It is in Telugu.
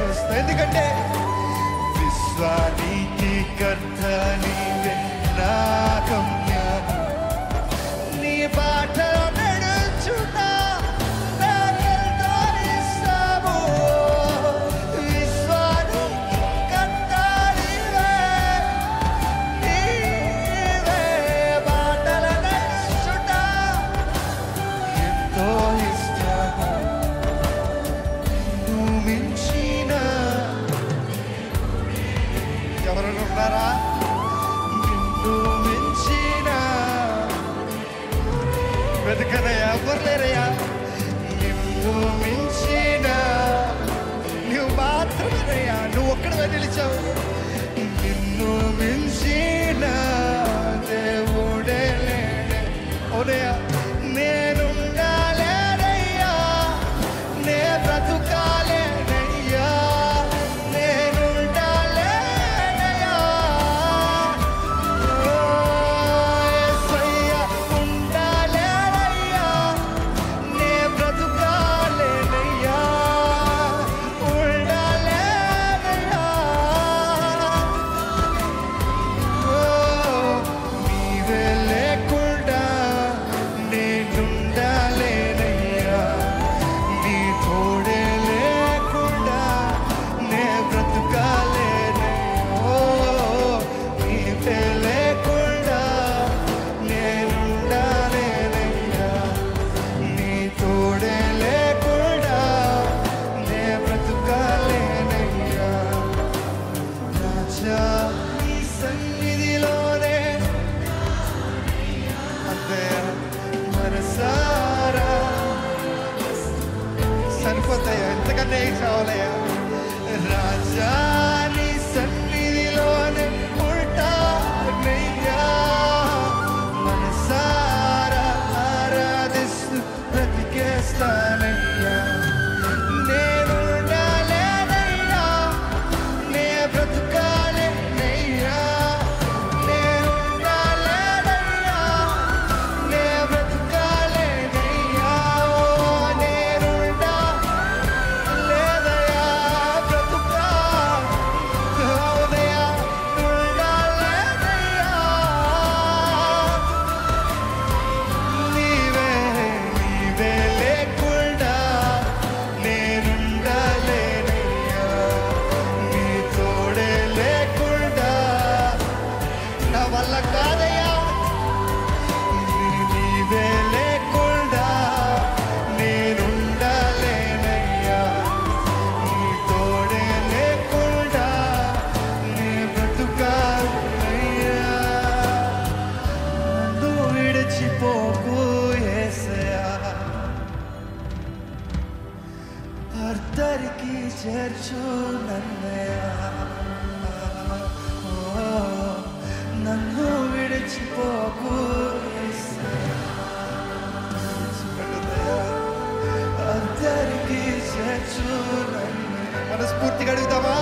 చూస్తా. ఎందుకంటే విశ్వానికి కర్త నీవే నా గమ్యం, నీ బాటలో నడుచుతా నాకెంతో ఇష్టము. విశ్వానికి కర్త నీవే, నీవే బాటలో నడుచుతా ఎంతో ఇష్టము. నువ్వు మించిన ఎవరైనా ఉన్నారా? నిన్ను మించిన వెతకనయ్యా, ఎవరు లేరయ్యా. నిన్ను మించిన నువ్వు మాత్రమేనయ్యా, నువ్వు ఒక్కడే నిలిచావు. నిన్ను మించిన దేవుడే లేడే. అవునయ్యా, నేనుండాలేనయ్యా, నే బ్రతుకాలేనయ్యా, నేనుండాలేనయ్యా. ఓ యేసయ్యా, ఉండాలేనయ్యా, నే బ్రతుకాలేనయ్యా, ఉండాలేనయ్యా. ఓ నీవే లేకుండా నేనుండాలేనయ్యా, నీ తోడే లేకుండా నే బ్రతుకాలేనయ్యా. ఓ నీవే లేకుండా నేనుండాలేనయ్యా, నీ తోడే లేకుండా నే బ్రతుకాలేనయ్యా. రాజా నీ సన్నిధిలోనే అంతే మనసారా సరిపోతాయా? ఎంతకన్నా ఏం కావాలయ్యా? రాజా నీ సన్నిధిలోనే ఉంటానయ్యా, మనసారా ఆరాధిస్తూ బ్రతికేస్తానయ్యా. నేనుండాలేనయ్యా, నే బ్రతుకాలేనయ్యా, నేనుండాలేనయ్యా, నే బ్రతుకాలేనయ్యా. ఓ నేనుండాలేనయ్యా, బ్రతుకా అవునయ్యా, ఉండాలేనయ్యా. నీవే నీవే లేకుండా నేనుండాలేనయ్యా, నీ తోడే లేకుండా నా వల్ల కాదయ్యా. నీవే లేకుండా నేనుండాలేనయ్యా, నీ తోడే లేకుండా నే బ్రతుకాలేనయ్యా. నన్ను విడిచిపోకు యేసయ్యా, అర్ధరికి చేర్చు నన్నయ్యా. ఓ నన్ను విడిచిపోకు యేసయ్యా, అర్ధరికి చేర్చు నన్నయ్యా. మనస్ఫూర్తిగా అడుగుతామా?